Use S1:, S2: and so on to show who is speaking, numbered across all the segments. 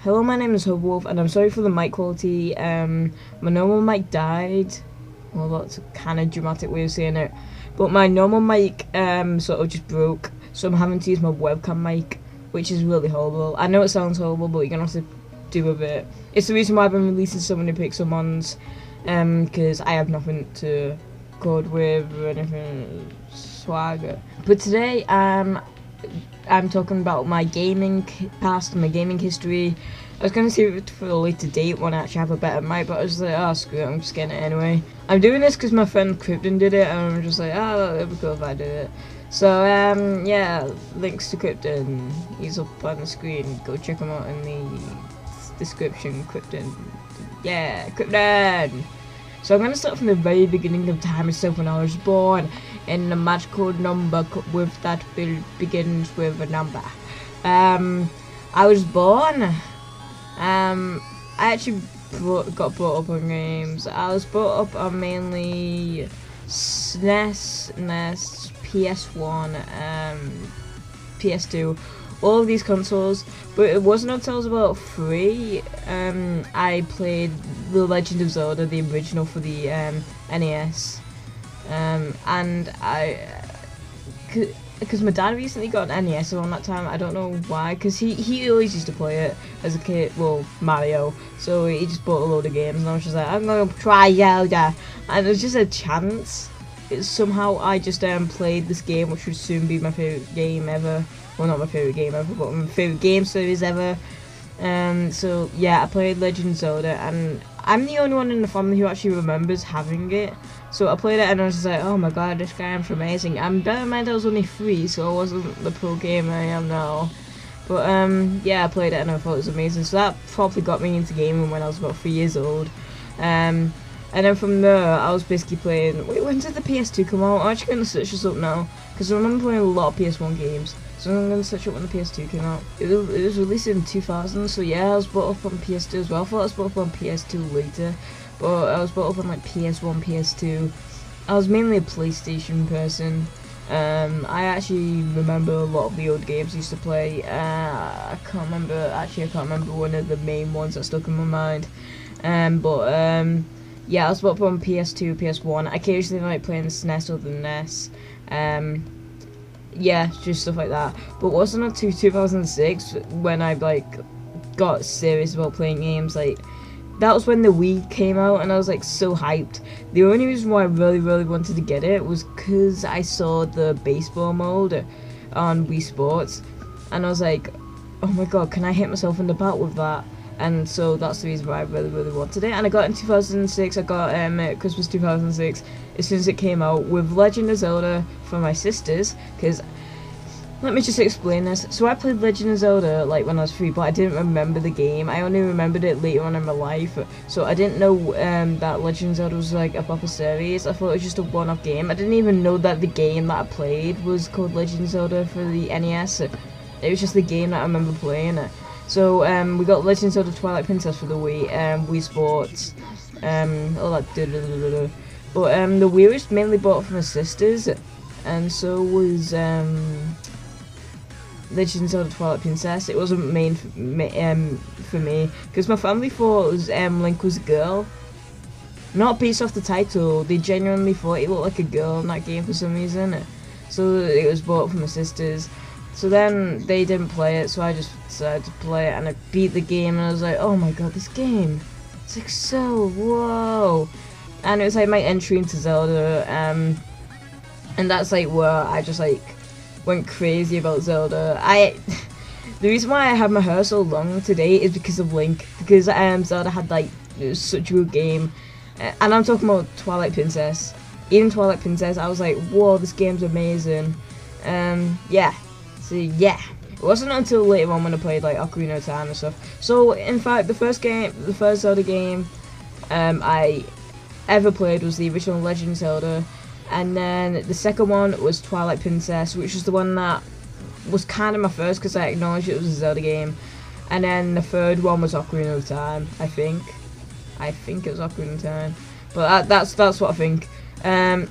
S1: Hello, my name is SOWWWYYY, and I'm sorry for the mic quality. My normal mic died. Well, that's a kind of dramatic way of saying it. But my normal mic sort of just broke, so I'm having to use my webcam mic, which is really horrible. I know it sounds horrible, but you're gonna have to do with it. It's the reason why I've been releasing so many Pixelmons, because I have nothing to code with or anything swagger. But today, I'm talking about my gaming past and my gaming history. I was gonna save it for a later date when I actually have a better mic, but I was like, oh screw it, I'm just getting it anyway. I'm doing this because my friend Krypton did it, and I'm just like, oh, it'd be cool if I did it. So yeah, links to Krypton, he's up on the screen. Go check him out in the description. Krypton, yeah, Krypton. So I'm going to start from the very beginning of time itself, when I was born, in a magical number with that begins with a number. I was born. I actually got brought up on games. I was brought up on mainly SNES, NES, PS1, PS2. All of these consoles, but it wasn't until I was about 3 I played The Legend of Zelda, the original for the NES, and because my dad recently got an NES around that time. I don't know why, because he always used to play it as a kid, well, Mario, so he just bought a load of games, and I was just like, I'm gonna try Zelda, and it was just a chance. Somehow I just played this game, which would soon be my favourite game ever. Well, not my favourite game ever, but my favourite game series ever. So yeah, I played Legend of Zelda, and I'm the only one in the family who actually remembers having it. So I played it, and I was just like, oh my god, this game's amazing. And bear in mind I was only 3, so I wasn't the pro gamer I am now. But yeah, I played it, and I thought it was amazing. So that probably got me into gaming when I was about 3 years old. And then from there, I was basically playing. Wait, when did the PS2 come out? I'm actually going to search this up now, because I remember playing a lot of PS1 games. So I'm going to search up when the PS2 came out. It was released in 2000, so yeah, I was brought up on PS2 as well. I thought I was brought up on PS2 later, but I was brought up on like PS1, PS2. I was mainly a PlayStation person. I actually remember a lot of the old games I used to play. I can't remember one of the main ones that stuck in my mind. Yeah, I was brought up on PS2, PS1. I occasionally like playing the SNES or the NES. Yeah, just stuff like that. But wasn't until 2006 when I like got serious about playing games. Like, that was when the Wii came out, and I was like so hyped. The only reason why I really wanted to get it was because I saw the baseball mode on Wii Sports, and I was like, oh my god, can I hit myself in the bat with that? And so that's the reason why I really wanted it. And I got it in 2006. I got Christmas 2006 as soon as it came out, with Legend of Zelda for my sisters. Because let me just explain this. So I played Legend of Zelda like when I was 3, but I didn't remember the game. I only remembered it later on in my life. So I didn't know that Legend of Zelda was like a proper series. I thought it was just a one-off game. I didn't even know that the game that I played was called Legend of Zelda for the NES. It was just the game that I remember playing. So we got Legend of Zelda Twilight Princess for the Wii, Wii Sports, all that. But the Wii was mainly bought from my sisters, and so was Legend of Zelda Twilight Princess. It wasn't made for me, because my family thought it was, Link was a girl. Not based off the title, they genuinely thought he looked like a girl in that game for some reason. So it was bought from my sisters. So then they didn't play it, so I just decided to play it, and I beat the game, and I was like, oh my god, this game, it's like so, whoa. And it was like my entry into Zelda, and that's like where I just like went crazy about Zelda. The reason why I had my hair so long today is because of Link, because Zelda had like, it was such a good game, and I'm talking about Twilight Princess. Even Twilight Princess, I was like, whoa, this game's amazing. Yeah. So yeah, it wasn't until later on when I played like Ocarina of Time and stuff. So in fact, the first Zelda game I ever played was the original Legend of Zelda, and then the second one was Twilight Princess, which was the one that was kind of my first, because I acknowledged it was a Zelda game. And then the third one was Ocarina of Time. I think it was Ocarina of Time, but that's what I think. And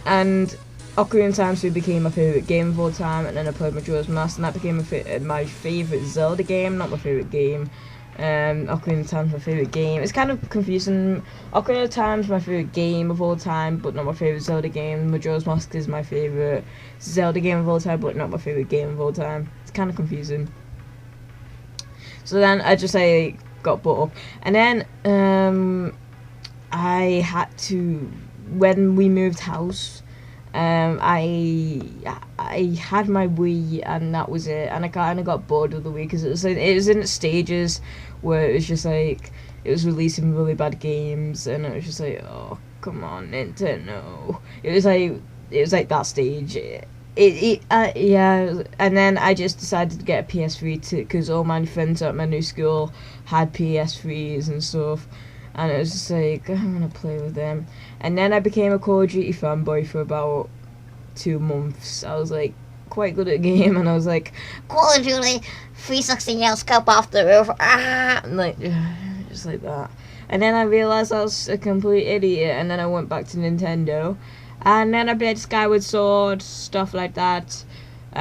S1: Ocarina of Time 2 became my favourite game of all time, and then I played Majora's Mask, and that became my favourite Zelda game, not my favourite game. Ocarina of Time is my favourite game. It's kind of confusing. Ocarina of Time is my favourite game of all time, but not my favourite Zelda game. Majora's Mask is my favourite Zelda game of all time, but not my favourite game of all time. It's kind of confusing. So then I just got brought up, and then I had to, when we moved house, I had my Wii, and that was it. And I kind of got bored of the Wii because it was in stages where it was just like it was releasing really bad games, and it was just like, oh come on, Nintendo. It was like that stage. Yeah, and then I just decided to get a PS3 because all my friends at my new school had PS3s and stuff, and it was just like, I'm gonna play with them. And then I became a Call of Duty fanboy for about 2 months. I was like quite good at the game, and I was like, Call of Duty 360 yells cup off the roof, and like just like that. And then I realised I was a complete idiot, and then I went back to Nintendo. And then I played Skyward Sword, stuff like that. But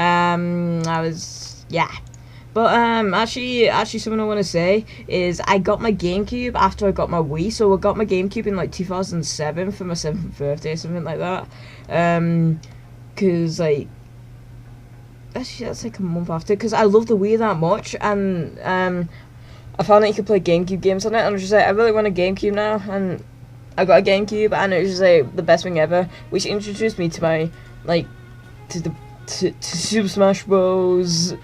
S1: actually something I want to say is I got my GameCube after I got my Wii. So I got my GameCube in like 2007 for my 7th birthday, something like that. Cause like actually that's like a month after. Cause I love the Wii that much, and I found that you could play GameCube games on it, and I was just like, I really want a GameCube now, and I got a GameCube, and it was just like the best thing ever, which introduced me to my to Super Smash Bros,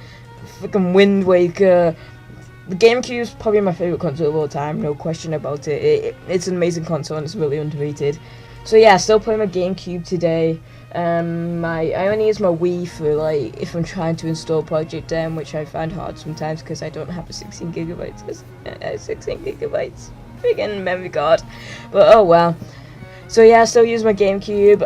S1: fucking Wind Waker. The GameCube's probably my favorite console of all time, no question about it. It's an amazing console, and it's really underrated. So yeah, still playing my GameCube today. I only use my Wii for like if I'm trying to install Project M, which I find hard sometimes because I don't have a 16 gigabytes. 16 gigabytes. Freaking memory card, but oh well. So yeah, I still use my GameCube.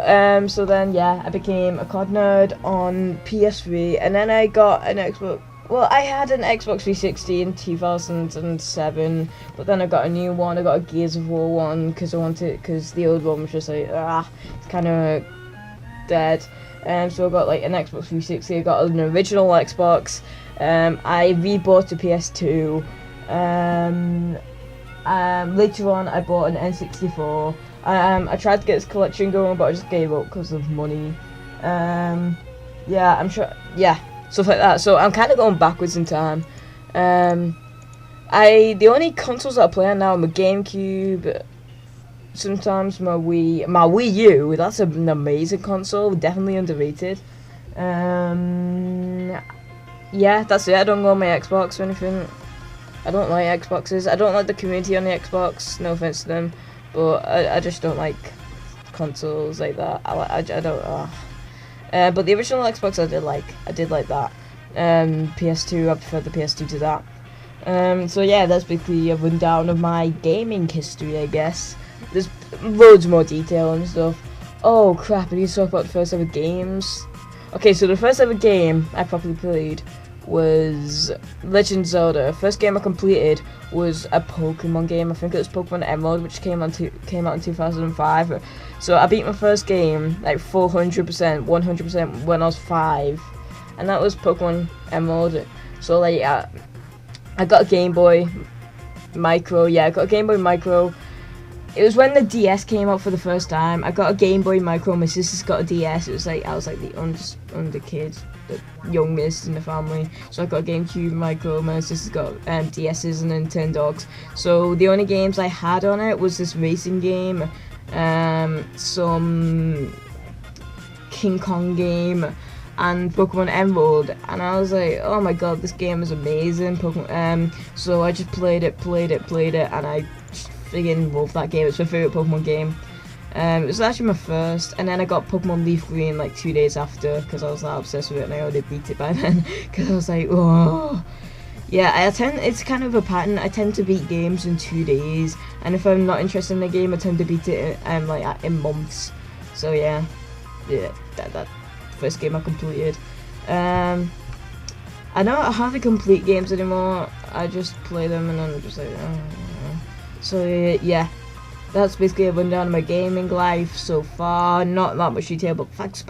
S1: So then yeah, I became a COD nerd on PS3, and then I got an Xbox. Well, I had an Xbox 360 in 2007, but then I got a new one. I got a Gears of War one because the old one was just like it's kind of dead. So I got like an Xbox 360. I got an original Xbox. I rebought the PS2. Later on, I bought an N64. I tried to get this collection going, but I just gave up because of money. Yeah, I'm sure. Yeah, stuff like that. So I'm kind of going backwards in time. The only consoles that I play on now are my GameCube. Sometimes my Wii U. That's an amazing console. Definitely underrated. Yeah, that's it. I don't go on my Xbox or anything. I don't like Xboxes. I don't like the community on the Xbox. No offense to them, but I just don't like consoles like that. I don't. But the original Xbox I did like. I did like that. PS2. I prefer the PS2 to that. So yeah, that's basically a rundown of my gaming history, I guess. There's loads more detail and stuff. Oh crap! I need to talk about the first ever games. Okay, so the first ever game I properly played was Legend of Zelda. First game I completed was a Pokemon game. I think it was Pokemon Emerald, which came out in 2005. So I beat my first game like 400%, 100% when I was 5, and that was Pokemon Emerald. So like I got a Game Boy Micro. Yeah, I got a Game Boy Micro. It was when the DS came out for the first time. I got a Game Boy Micro. My sister's got a DS. It was like I was like the under kid, the youngest in the family. So I got a GameCube Micro. My sister's got DS's and Nintendogs. So the only games I had on it was this racing game, some King Kong game, and Pokemon Emerald. And I was like, oh my god, this game is amazing. So I just played it, and I friggin' love that game. It's my favourite Pokemon game. It was actually my first, and then I got Pokemon Leaf Green like 2 days after because I was that obsessed with it, and I already beat it by then because I was like, oh. Yeah, it's kind of a pattern. I tend to beat games in 2 days, and if I'm not interested in the game, I tend to beat it in months. So yeah, that first game I completed. I don't hardly complete games anymore. I just play them and then I'm just like, oh. So yeah, that's basically a rundown of my gaming life so far. Not that much detail, but thanks.